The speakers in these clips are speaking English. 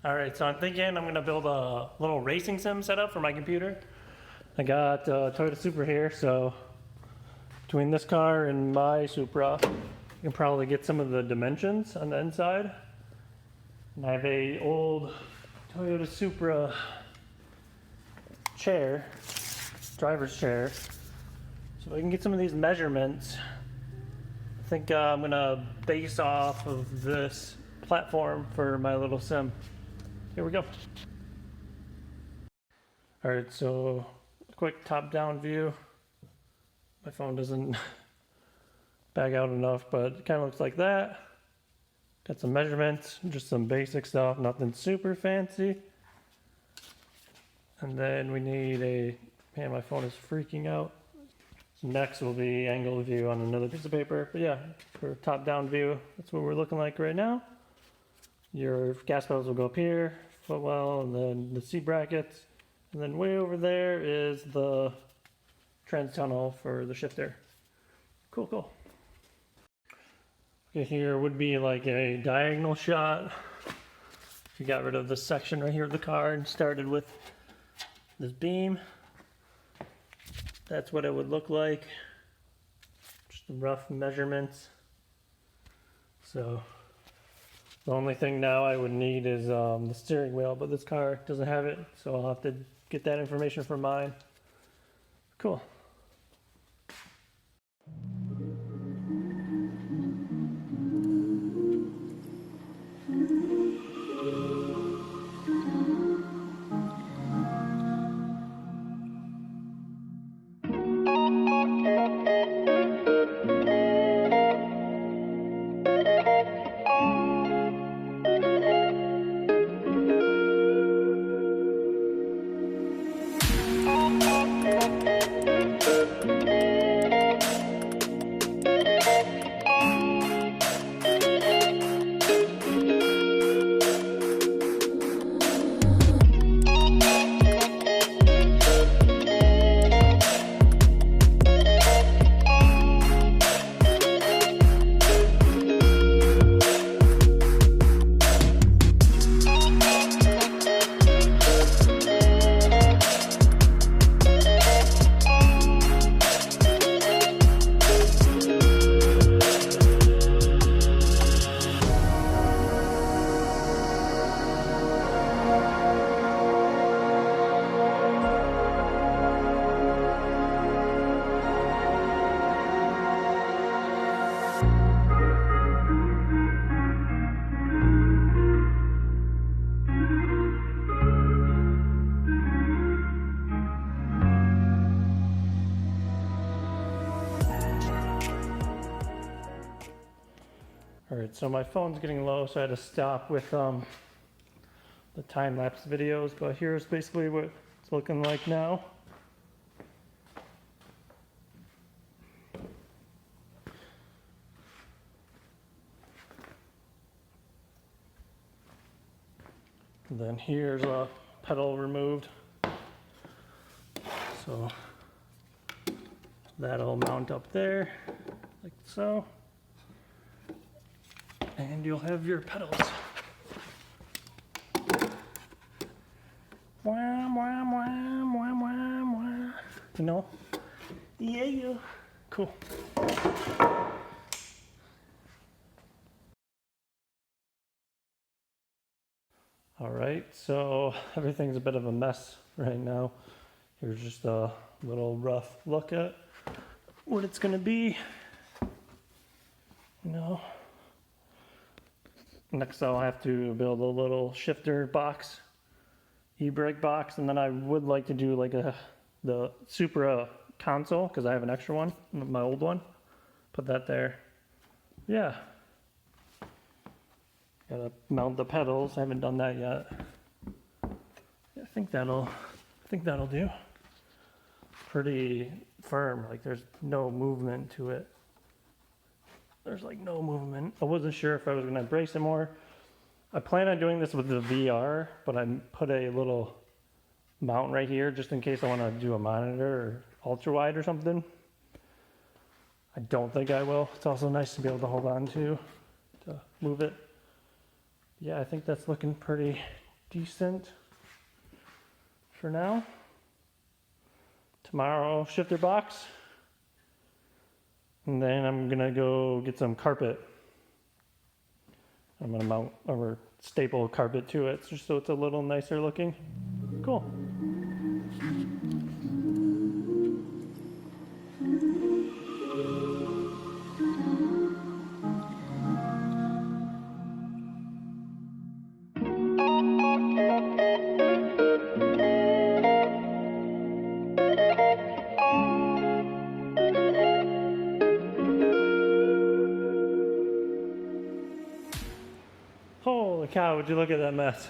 Alright, so I'm thinking I'm going to build a little racing sim setup for my computer. I got Toyota Supra here, so between this car and my Supra, you can probably get some of the dimensions on the inside. And I have a old Toyota Supra chair, driver's chair, so I can get some of these measurements. I think I'm going to base off of this platform for my little sim. Here we go. All right, so quick top-down view. My phone doesn't back out enough, but it kind of looks like that. Got some measurements, just some basic stuff, nothing super fancy. And then we need a, man, my phone is freaking out. Next will be angle view on another piece of paper. But yeah, for top-down view, that's what we're looking like right now. Your gas pedals will go up here, footwell, and then the seat brackets. And then way over there is the trans tunnel for the shifter. Cool, cool. Okay, here would be like a diagonal shot. If you got rid of this section right here of the car and started with this beam, that's what it would look like. Just rough measurements. So the only thing now I would need is the steering wheel, but this car doesn't have it, so I'll have to get that information from mine. Cool. Alright, so my phone's getting low, so I had to stop with the time-lapse videos, but here's basically what it's looking like now. And then here's a pedal removed. So that'll mount up there, like so. And you'll have your pedals. Wham, wham, wham, wham, wham, wham. You know? Yeah. Cool. All right, so everything's a bit of a mess right now. Here's just a little rough look at what it's gonna be. You know? Next I'll have to build a little shifter box, e-brake box, and then I would like to do like the Supra console, because I have an extra one, my old one. Put that there. Yeah. Gotta mount the pedals, I haven't done that yet. I think that'll do. Pretty firm, like there's no movement to it. There's like no movement. I wasn't sure if I was gonna brace it more. I plan on doing this with the VR, but I put a little mount right here just in case I want to do a monitor or ultra wide or something. I don't think I will. It's also nice to be able to hold on to move it. Yeah, I think that's looking pretty decent for now. Tomorrow, shifter box. And then I'm gonna go get some carpet. I'm gonna mount or staple carpet to it just so it's a little nicer looking. Cool. Holy cow, would you look at that mess?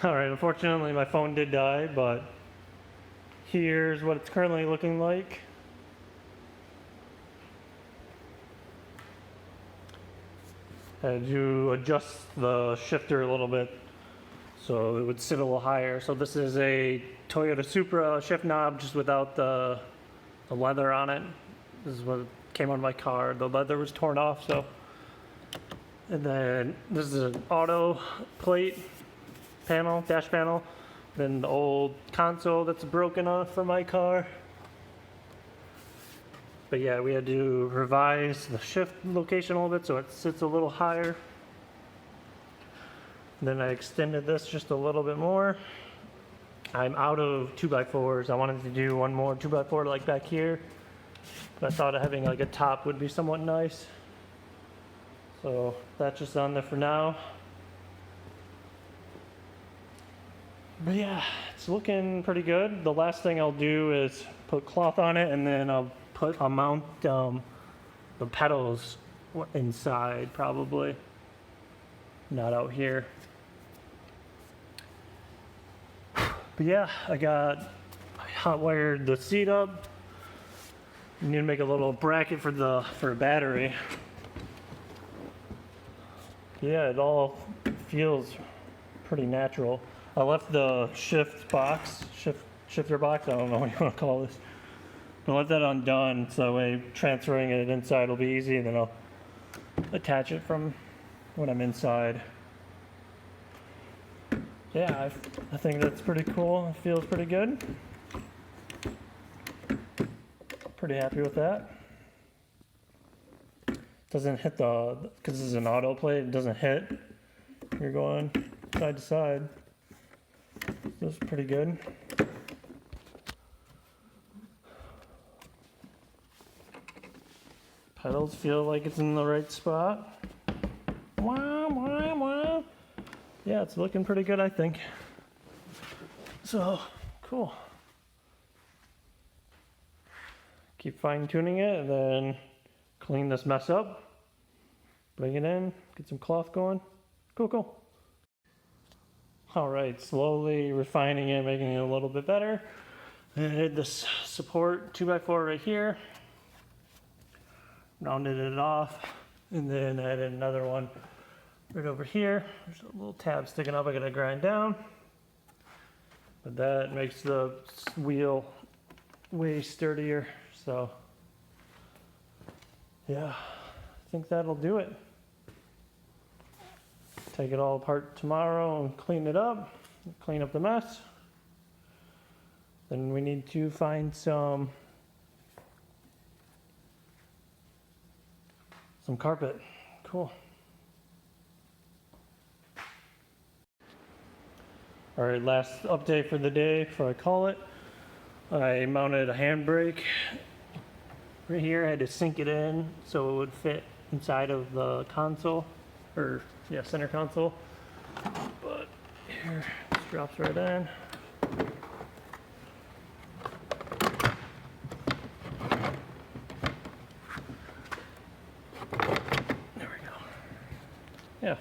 Alright, unfortunately my phone did die, but here's what it's currently looking like. I had to adjust the shifter a little bit so it would sit a little higher. So this is a Toyota Supra shift knob just without the leather on it. This is what came on my car. The leather was torn off, so. And then this is an auto plate panel, dash panel. Then the old console that's broken off from my car. But yeah, we had to revise the shift location a little bit so it sits a little higher. Then I extended this just a little bit more. I'm out of 2x4s. I wanted to do one more 2x4 like back here. But I thought having like a top would be somewhat nice. So that's just on there for now. But yeah, it's looking pretty good. The last thing I'll do is put cloth on it, and then I'll mount the pedals inside probably, not out here. But yeah, I hot wired the seat up. I need to make a little bracket for a battery. Yeah, it all feels pretty natural. I left the shifter box, I don't know what you want to call this. But I left that undone, so that way transferring it inside will be easy, and then I'll attach it from when I'm inside. Yeah, I think that's pretty cool. It feels pretty good. Pretty happy with that. Doesn't hit because this is an auto plate, it doesn't hit. You're going side to side. This is pretty good. Pedals feel like it's in the right spot. Wah, wah, wah. Yeah, it's looking pretty good, I think. So, cool. Keep fine tuning it and then clean this mess up, bring it in, get some cloth going. Cool. All right, slowly refining it, making it a little bit better. I did this support 2x4 right here, rounded it off, and then added another one right over here. There's a little tab sticking up I gotta grind down, but that makes the wheel way sturdier. So yeah, I think that'll do it. Take it all apart tomorrow and clean it up, clean up the mess. Then we need to find some carpet. Cool. All right, last update for the day before I call it. I mounted a handbrake right here. I had to sink it in so it would fit inside of the console, or yeah, center console. But here, this drops right in. There we go. Yeah.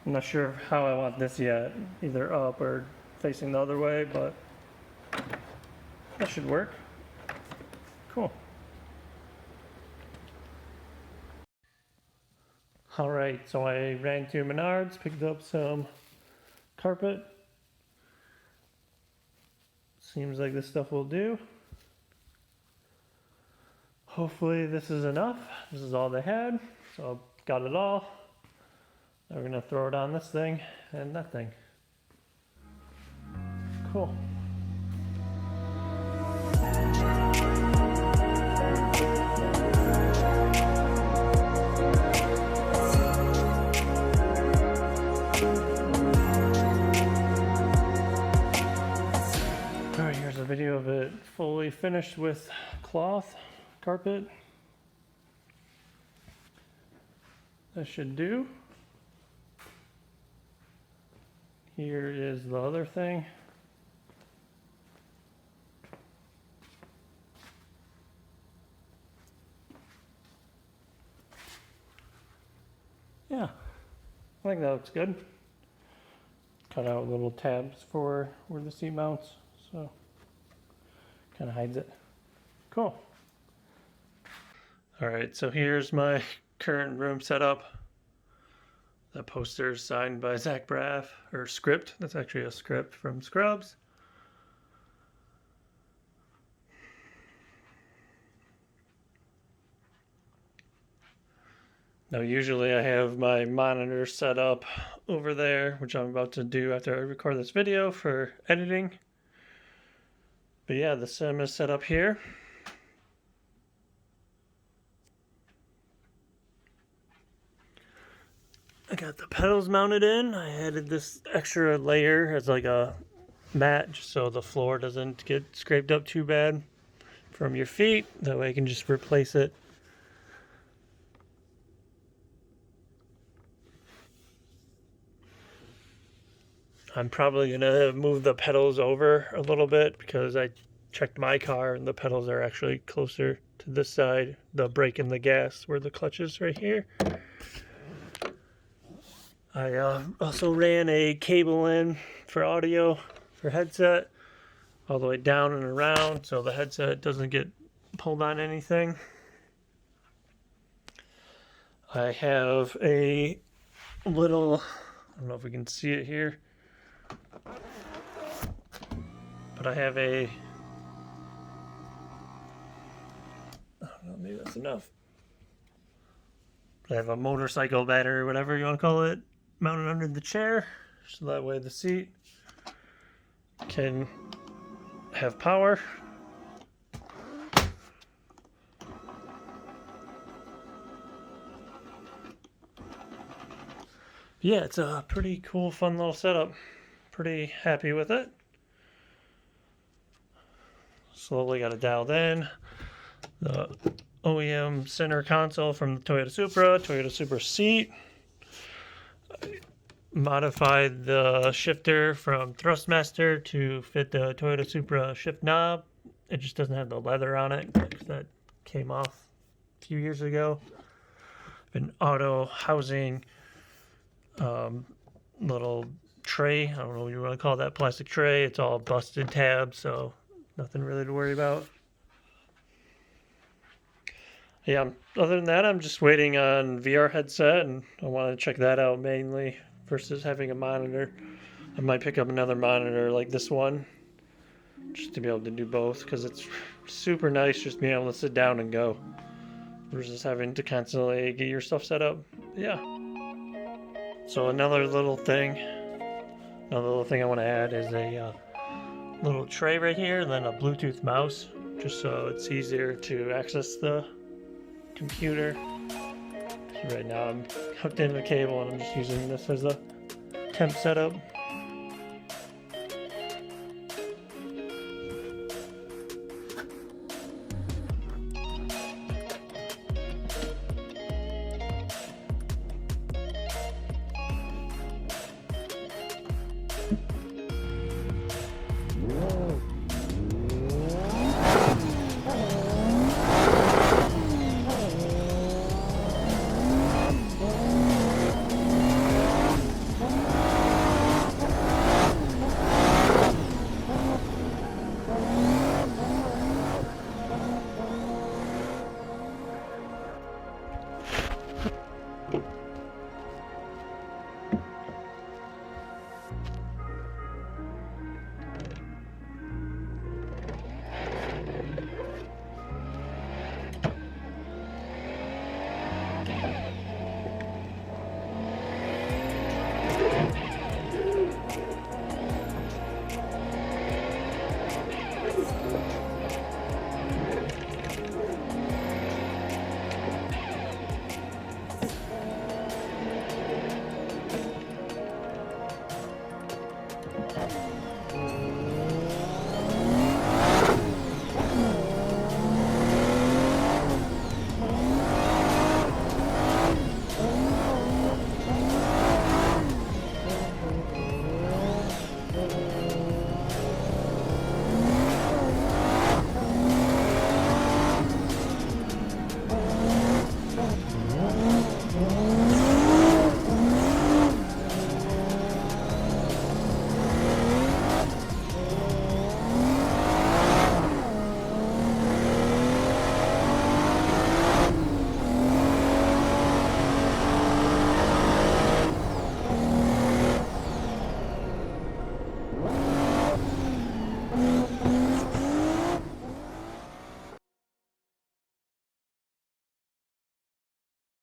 I'm not sure how I want this yet, either up or facing the other way, but that should work. Cool. All right, so I ran to Menards, picked up some carpet. Seems like this stuff will do. Hopefully this is enough. This is all they had, so I got it all. Now we're gonna throw it on this thing and that thing. Cool. Alright, here's a video of it fully finished with cloth carpet. That should do. Here is the other thing. Yeah, I think that looks good. Cut out little tabs for where the seat mounts, so kind of hides it. Cool. All right, so here's my current room setup. That poster is signed by Zach Braff, or script. That's actually a script from Scrubs. Now usually I have my monitor set up over there, which I'm about to do after I record this video for editing. But yeah, the sim is set up here. I got the pedals mounted in. I added this extra layer as like a mat just so the floor doesn't get scraped up too bad from your feet. That way I can just replace it. I'm probably gonna move the pedals over a little bit because I checked my car and the pedals are actually closer to this side. The brake and the gas where the clutch is right here. I also ran a cable in for audio for headset all the way down and around so the headset doesn't get pulled on anything. I have a little, I don't know if we can see it here, but I have a, I don't know, maybe that's enough. I have a motorcycle battery, whatever you want to call it, mounted under the chair, so that way the seat can have power. Yeah, it's a pretty cool, fun little setup. Pretty happy with it. Slowly got it dialed in. The OEM center console from the Toyota Supra seat. Modified the shifter from Thrustmaster to fit the Toyota Supra shift knob. It just doesn't have the leather on it because that came off a few years ago. Been auto housing little tray. I don't know what you want to call that, plastic tray. It's all busted tabs, so nothing really to worry about. Yeah, other than that, I'm just waiting on VR headset, and I want to check that out mainly versus having a monitor. I might pick up another monitor like this one just to be able to do both because it's super nice just being able to sit down and go versus having to constantly get your stuff set up. Yeah. So another little thing I want to add is a little tray right here and then a Bluetooth mouse just so it's easier to access the computer. So right now I'm hooked into the cable and I'm just using this as a temp setup.